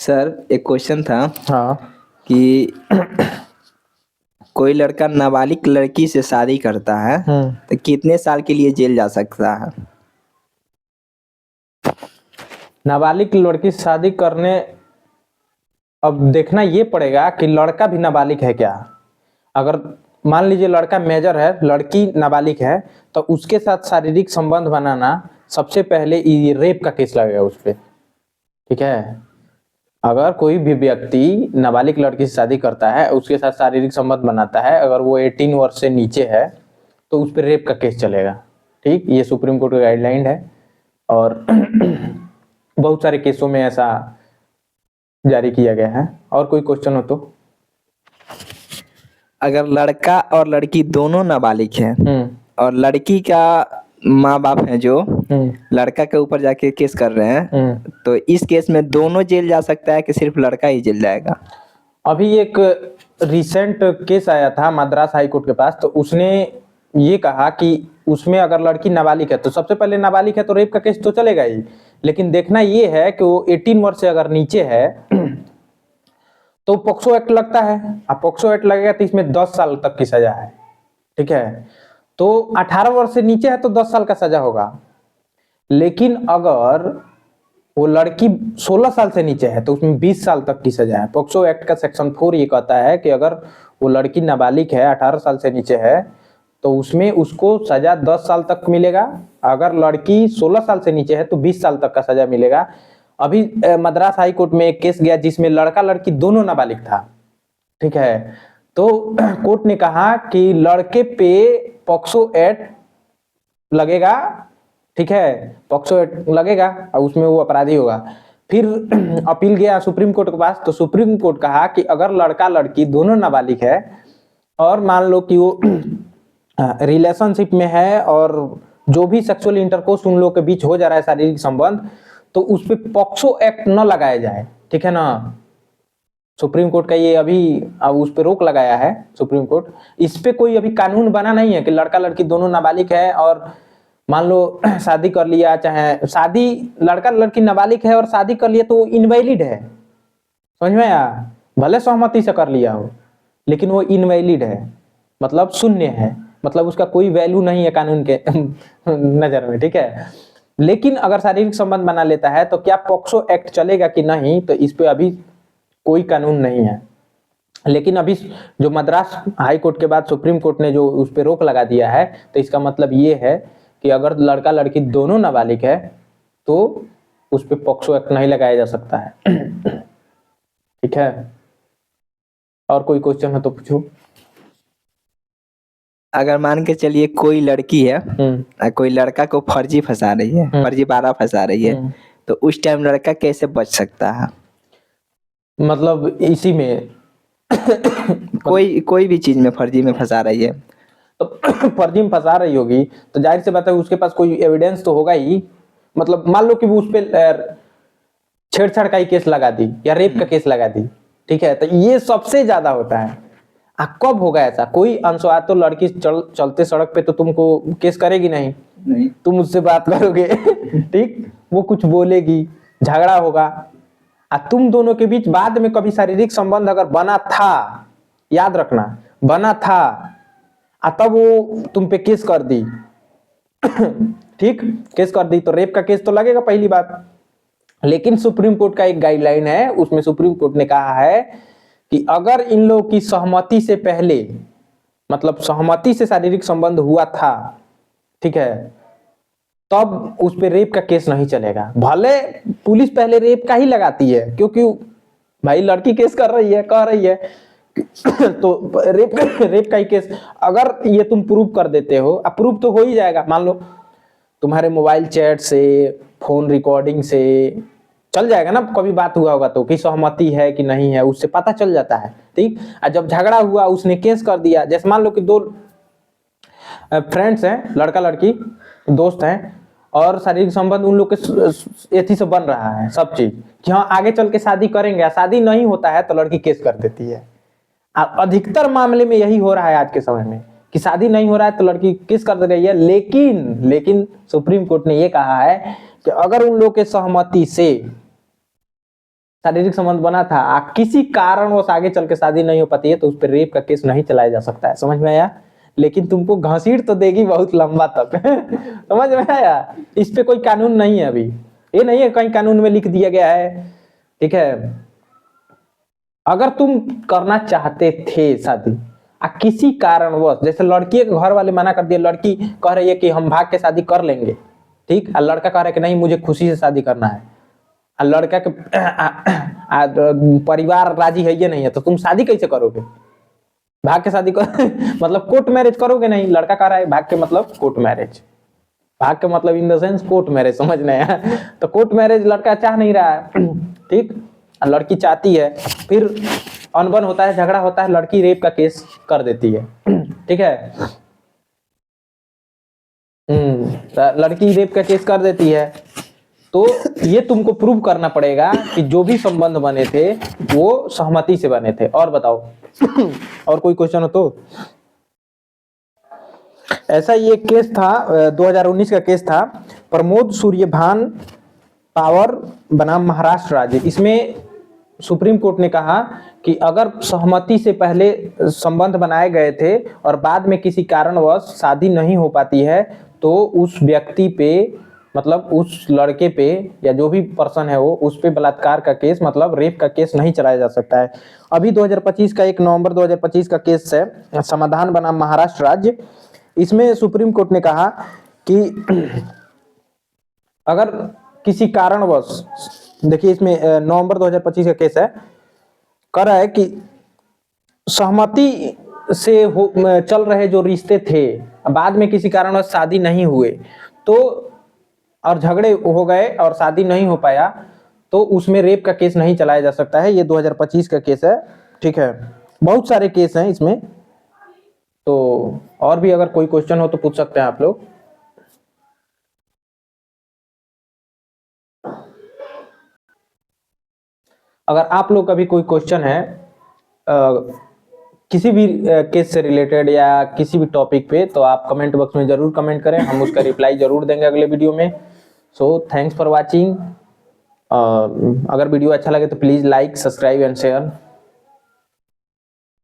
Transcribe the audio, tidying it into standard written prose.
Sir एक question था हाँ। कि कोई लड़का नाबालिग लड़की से शादी करता है तो कितने साल के लिए जेल जा सकता है? नाबालिग लड़की से शादी करने, अब देखना ये पड़ेगा कि लड़का भी नाबालिग है क्या। अगर मान लीजिए लड़का मेजर है, लड़की नाबालिग है, तो उसके साथ शारीरिक संबंध बनाना सबसे पहले ये रेप का केस लगेगा उस पर। ठीक है, अगर कोई भी व्यक्ति नाबालिग लड़की से शादी करता है, उसके साथ शारीरिक संबंध बनाता है, अगर वो 18 वर्ष से नीचे है तो उस पर रेप का केस चलेगा। ठीक, ये सुप्रीम कोर्ट का गाइडलाइन है और बहुत सारे केसों में ऐसा जारी किया गया है। और कोई क्वेश्चन हो तो? अगर लड़का और लड़की दोनों नाबालिग हैं और लड़की का माँ बाप है जो लड़का के ऊपर जाके केस कर रहे हैं, तो इस केस में दोनों जेल जा सकता है कि सिर्फ लड़का ही जेल जाएगा? अभी एक रिसेंट केस आया था मद्रास हाई कोर्ट के पास, तो उसने ये कहा कि उसमें अगर लड़की नाबालिग है तो सबसे पहले नाबालिग है तो रेप का केस तो चलेगा ही, लेकिन देखना ये है कि वो 18 वर्ष से अगर नीचे है तो पोक्सो एक्ट लगता है। अब पोक्सो एक्ट लगेगा तो इसमें 10 साल तक की सजा है। ठीक है, तो 18 वर्ष से नीचे है तो 10 साल का सजा होगा, लेकिन अगर वो लड़की 16 साल से नीचे है तो उसमें 20 साल तक की सजा है। पोक्सो एक्ट का सेक्शन 4 ये कहता है कि अगर वो लड़की नाबालिग है, 18 साल से नीचे है, तो उसमें उसको सजा 10 साल तक मिलेगा। अगर लड़की 16 साल से नीचे है तो 20 साल तक का सजा मिलेगा। अभी मद्रास हाई कोर्ट में एक केस गया जिसमें लड़का लड़की दोनों नाबालिग था। ठीक है, तो कोर्ट ने कहा कि लड़के पे पोक्सो एक्ट लगेगा। ठीक है, पोक्सो एक्ट लगेगा और उसमें वो अपराधी होगा। फिर अपील गया सुप्रीम कोर्ट के पास, तो सुप्रीम कोर्ट कहा कि अगर लड़का लड़की दोनों नाबालिग है और मान लो कि वो रिलेशनशिप में है और जो भी सेक्सुअल इंटरकोर्स उन लोगों के बीच हो जा रहा है, शारीरिक संबंध, तो उस पर पॉक्सो एक्ट न लगाया जाए। ठीक है ना, सुप्रीम कोर्ट का ये अभी अब उस पर रोक लगाया है सुप्रीम कोर्ट। इस पे कोई अभी कानून बना नहीं है कि लड़का लड़की दोनों नाबालिग है और मान लो शादी कर लिया, चाहे शादी लड़का लड़की नाबालिग है और शादी कर लिया तो वो इनवैलिड है। समझ में आया? भले सहमति से कर लिया हो लेकिन वो इनवैलिड है, मतलब शून्य है, मतलब उसका कोई वैल्यू नहीं है कानून के नजर में। ठीक है, लेकिन अगर शारीरिक संबंध बना लेता है तो क्या पॉक्सो एक्ट चलेगा कि नहीं, तो इस पे अभी कोई कानून नहीं है। लेकिन अभी जो मद्रास हाई कोर्ट के बाद सुप्रीम कोर्ट ने जो उस पर रोक लगा दिया है, तो इसका मतलब ये है कि अगर लड़का लड़की दोनों नाबालिग है तो उस पर पॉक्सो एक्ट नहीं लगाया जा सकता है। ठीक है, और कोई क्वेश्चन है तो पूछो। अगर मान के चलिए कोई लड़की है कोई लड़का को फर्जी फंसा रही है, फर्जी बारा फंसा रही है, तो उस टाइम लड़का कैसे बच सकता है? मतलब इसी में कोई भी चीज में फर्जी में फंसा रही है तो फर्जी में फंसा रही होगी तो जाहिर सी बात है उसके पास कोई एविडेंस तो होगा ही। मतलब मान लो कि वो उस पर छेड़छाड़ का ही केस लगा दी या रेप का केस लगा दी। ठीक है, तो ये सबसे ज्यादा होता है। कब होगा ऐसा? कोई अनसुआ तो लड़की चलते सड़क पे तो तुमको केस करेगी नहीं, तुम उससे बात करोगे ठीक, वो कुछ बोलेगी, झगड़ा होगा, तुम दोनों के बीच बाद में कभी शारीरिक संबंध अगर बना था, याद रखना बना था, तब वो तुम पे केस कर दी ठीक, केस कर दी तो रेप का केस तो लगेगा पहली बात। लेकिन सुप्रीम कोर्ट का एक गाइडलाइन है, उसमें सुप्रीम कोर्ट ने कहा है कि अगर इन लोगों की सहमति से पहले, मतलब सहमति से शारीरिक संबंध हुआ था, ठीक है, तब उस पे रेप का केस नहीं चलेगा। भले पुलिस पहले रेप का ही लगाती है, क्योंकि भाई लड़की केस कर रही है, कह रही है तो रेप का ही केस अगर ये तुम प्रूव कर देते हो, प्रूव तो हो ही जाएगा। मान लो तुम्हारे मोबाइल चैट से, फोन रिकॉर्डिंग से चल जाएगा ना, कभी बात हुआ होगा तो कि सहमति है कि नहीं है, उससे पता चल जाता है। ठीक, जब झगड़ा हुआ उसने केस कर दिया, जैसे मान लो कि दो फ्रेंड्स हैं, लड़का लड़की दोस्त हैं और शारीरिक संबंध उन लोग के एथी से बन रहा है सब चीज कि हाँ आगे चल के शादी करेंगे, शादी नहीं होता है तो लड़की केस कर देती है। अधिकतर मामले में यही हो रहा है आज के समय में कि शादी नहीं हो रहा है तो लड़की केस कर रही है। लेकिन सुप्रीम कोर्ट ने यह कहा है कि अगर उन लोग के सहमति से शारीरिक संबंध बना था, किसी कारण वो आगे चल के शादी नहीं हो पाती है, तो उस पर रेप का केस नहीं चलाया जा सकता है। समझ में आया? लेकिन तुमको घसीट तो देगी बहुत लंबा तक। समझ में आया? इस पे कोई कानून नहीं है अभी, ये नहीं है कहीं कानून में लिख दिया गया है, ठीक है। अगर तुम करना चाहते थे शादी, किसी कारणवश, जैसे लड़की के घर वाले मना कर दिए, लड़की कह रही है कि हम भाग के शादी कर लेंगे, ठीक, और लड़का कह रहा है कि नहीं मुझे खुशी से शादी करना है, और लड़का के परिवार राजी है ये नहीं है, तो तुम शादी कैसे करोगे? भाग के शादी कर मतलब कोर्ट मैरिज करोगे नहीं। लड़का कह रहा है भाग के मतलब कोर्ट मैरिज, भाग के मतलब in the sense court marriage, समझ नहीं आया? तो कोर्ट मैरिज लड़का चाह नहीं रहा है, ठीक, लड़की चाहती है, फिर अनबन होता है, झगड़ा होता है, लड़की रेप का केस कर देती है, ठीक है। लड़की रेप का केस कर देती है, तो ये तुमको प्रूव करना पड़ेगा कि जो भी संबंध बने थे वो सहमति से बने थे। और बताओ और कोई क्वेश्चन हो तो? ऐसा ये केस था, 2019 का केस था, प्रमोद सूर्यभान पावर बनाम महाराष्ट्र राज्य। इसमें सुप्रीम कोर्ट ने कहा कि अगर सहमति से पहले संबंध बनाए गए थे और बाद में किसी कारणवश शादी नहीं हो पाती है, तो उस व्यक्ति पे, मतलब उस लड़के पे या जो भी पर्सन है वो, उस पे बलात्कार का केस, मतलब रेप का केस नहीं चलाया जा सकता है। अभी 2025 का 1 नवंबर 2025 का केस है, समाधान बनाम महाराष्ट्र राज्य। इसमें सुप्रीम कोर्ट ने कहा कि अगर किसी कारणवश, देखिए इसमें नवंबर 2025 का केस है, कह रहा है कि सहमति से चल रहे जो रिश्ते थे, बाद में किसी कारणवश शादी नहीं हुए, तो और झगड़े हो गए और शादी नहीं हो पाया, तो उसमें रेप का केस नहीं चलाया जा सकता है। ये 2025 का केस है, ठीक है। बहुत सारे केस हैं इसमें, तो और भी अगर कोई क्वेश्चन हो तो पूछ सकते हैं आप लोग। अगर आप लोग का भी कोई क्वेश्चन है किसी भी केस से रिलेटेड या किसी भी टॉपिक पे, तो आप कमेंट बॉक्स में जरूर कमेंट करें, हम उसका रिप्लाई जरूर देंगे अगले वीडियो में। So thanks for watching. अगर वीडियो अच्छा लगे तो please like, subscribe and share.